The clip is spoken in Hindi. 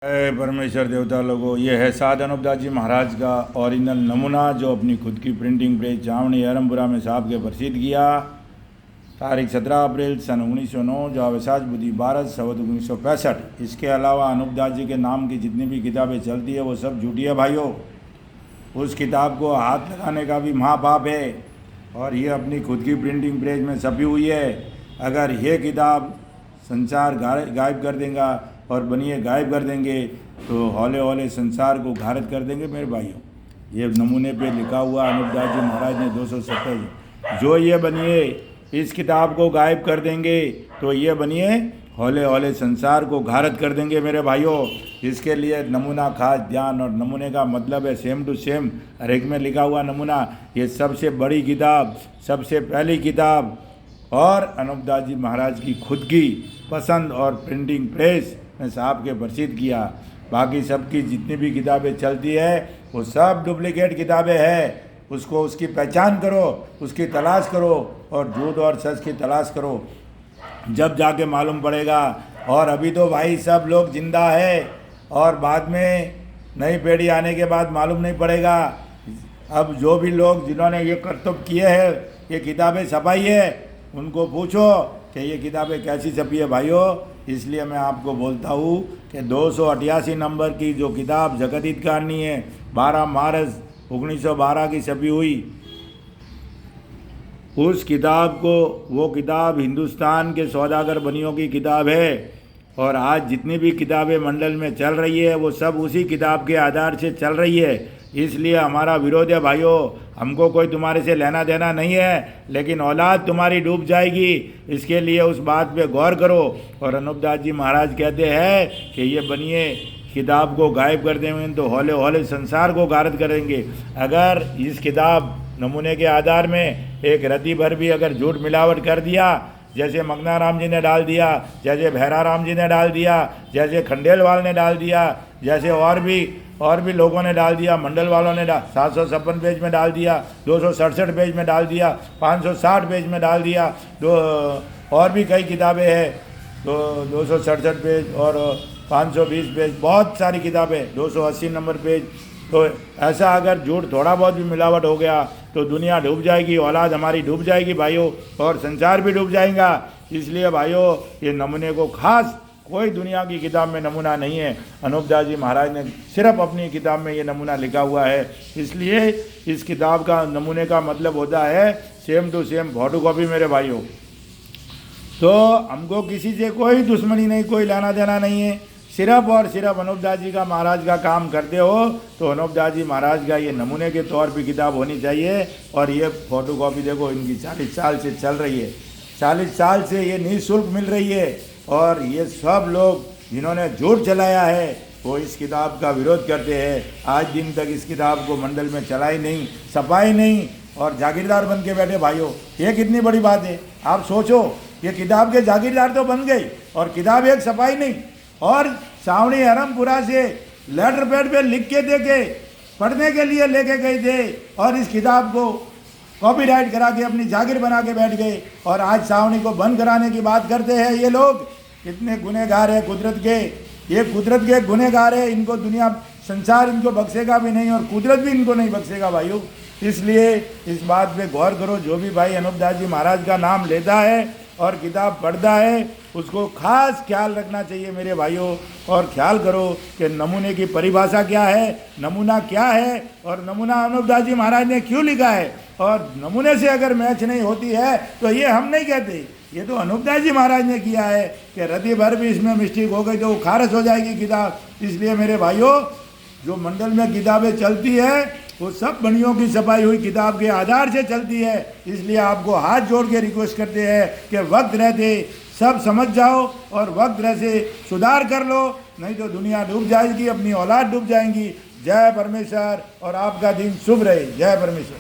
परमेश्वर देवता लोगों, ये है साध अनूपदास जी महाराज का ओरिजिनल नमूना जो अपनी खुद की प्रिंटिंग प्रेस जावनी अरमपुरा में साहब के प्रसिद्ध किया। तारीख 17 अप्रैल सन 1909 जो अवसाज बुद्धि 12 संवत 1965। इसके अलावा अनूपदास जी के नाम की जितनी भी किताबें चलती है वो सब झूठी है भाइयों। उस किताब को हाथ लगाने का भी महापाप है और ये अपनी खुद की प्रिंटिंग प्रेस में छपी हुई है। अगर ये किताब संसार गायब कर देगा और बनिए गायब कर देंगे तो हौले हौले संसार को घारित कर देंगे मेरे भाइयों। ये नमूने पे लिखा हुआ अनूपदास जी महाराज ने 270 जो ये बनिए इस किताब को गायब कर देंगे तो ये बनिए हौले हौले संसार को घारित कर देंगे मेरे भाइयों। इसके लिए नमूना खास ध्यान, और नमूने का मतलब है सेम टू सेम हर एक में लिखा हुआ नमूना। ये सबसे बड़ी किताब, सबसे पहली किताब और अनूपदास जी महाराज की खुद की पसंद और प्रिंटिंग प्रेस ने साहब के प्रसिद्ध किया। बाकी सबकी जितनी भी किताबें चलती है वो सब डुप्लीकेट किताबें हैं। उसको उसकी पहचान करो, उसकी तलाश करो और झूठ और सच की तलाश करो, जब जाके मालूम पड़ेगा। और अभी तो भाई सब लोग जिंदा है और बाद में नई पीढ़ी आने के बाद मालूम नहीं पड़ेगा। अब जो भी लोग जिन्होंने ये कर्तव्य किए हैं, ये किताबें छपाई है, उनको पूछो कि ये किताबें कैसी छपी है भाइयों। इसलिए मैं आपको बोलता हूँ कि 288 नंबर की जो किताब जगदीत कहानी है 12 मार्च 1912 की छपी हुई, उस किताब को, वो किताब हिंदुस्तान के सौदागर बनियों की किताब है। और आज जितनी भी किताबें मंडल में चल रही है वो सब उसी किताब के आधार से चल रही है। इसलिए हमारा विरोध है भाइयों। हमको कोई तुम्हारे से लेना देना नहीं है, लेकिन औलाद तुम्हारी डूब जाएगी, इसके लिए उस बात पे गौर करो। और अनूपदास जी महाराज कहते हैं कि ये बनिए किताब को गायब कर देंगे तो हौले हौले संसार को गारद करेंगे। अगर इस किताब नमूने के आधार में एक रत्ती भर भी अगर झूठ मिलावट कर दिया, जैसे मगना राम जी ने डाल दिया, जैसे भैरा राम जी ने डाल दिया, जैसे खंडेलवाल ने डाल दिया, जैसे और भी लोगों ने डाल दिया, मंडल वालों ने 756 पेज में डाल दिया, 267 पेज में डाल दिया, 560 पेज में डाल दिया, और भी कई किताबें हैं, तो 267 पेज और 520 पेज, बहुत सारी किताबें, 280 नंबर पेज। तो ऐसा अगर झूठ थोड़ा बहुत भी मिलावट हो गया तो दुनिया डूब जाएगी, औलाद हमारी डूब जाएगी भाइयों, और संसार भी डूब जाएगा। इसलिए भाइयों ये नमूने को खास कोई दुनिया की किताब में नमूना नहीं है। अनूपदास जी महाराज ने सिर्फ अपनी किताब में ये नमूना लिखा हुआ है। इसलिए इस किताब का नमूने का मतलब होता है same to same photocopy मेरे भाइयों। तो हमको किसी से कोई दुश्मनी नहीं, कोई लेना देना नहीं है। सिर्फ और सिर्फ अनूपदास जी का महाराज का काम करते हो तो अनूपदास जी महाराज का ये नमूने के तौर पे किताब होनी चाहिए। और ये फोटो कॉपी देखो इनकी 40 साल से चल रही है, 40 साल से ये निःशुल्क मिल रही है। और ये सब लोग जिन्होंने झूठ चलाया है वो इस किताब का विरोध करते हैं। आज दिन तक इस किताब को मंडल में चलाई नहीं, छपाई नहीं और जागीरदार बन के बैठे भाइयों। ये कितनी बड़ी बात है, आप सोचो। ये किताब के जागीरदार तो बन गए और किताब एक छपाई नहीं। और सावनी अरमपुरा से लेटर पैड पे लिख के दे के पढ़ने के लिए लेके गए थे और इस किताब को कॉपीराइट करा के अपनी जागीर बना के बैठ गए। और आज सावनी को बंद कराने की बात करते हैं। ये लोग कितने गुनहगार है कुदरत के, ये कुदरत के गुनहगार है। इनको दुनिया संसार इनको बख्शेगा भी नहीं और कुदरत भी इनको नहीं बख्शेगा भाइयों। इसलिए इस बात पे गौर करो। जो भी भाई अनूपदास जी महाराज का नाम लेता है और किताब पढ़ता है उसको खास ख्याल रखना चाहिए मेरे भाइयों। और ख्याल करो कि नमूने की परिभाषा क्या है, नमूना क्या है और नमूना अनूपदास जी महाराज ने क्यों लिखा है। और नमूने से अगर मैच नहीं होती है तो ये हम नहीं कहते, ये तो अनूपदास जी महाराज ने किया है कि रत्ती भर भी इसमें मिस्टेक हो गई तो वो खारिज हो जाएगी किताब। इसलिए मेरे भाइयों जो मंडल में किताबें चलती है वो सब बनियों की छपाई हुई किताब के आधार से चलती है। इसलिए आपको हाथ जोड़ के रिक्वेस्ट करते हैं कि वक्त रहते सब समझ जाओ और वक्त रहते सुधार कर लो, नहीं तो दुनिया डूब जाएगी, अपनी औलाद डूब जाएंगी। जय परमेश्वर और आपका दिन शुभ रहे। जय परमेश्वर।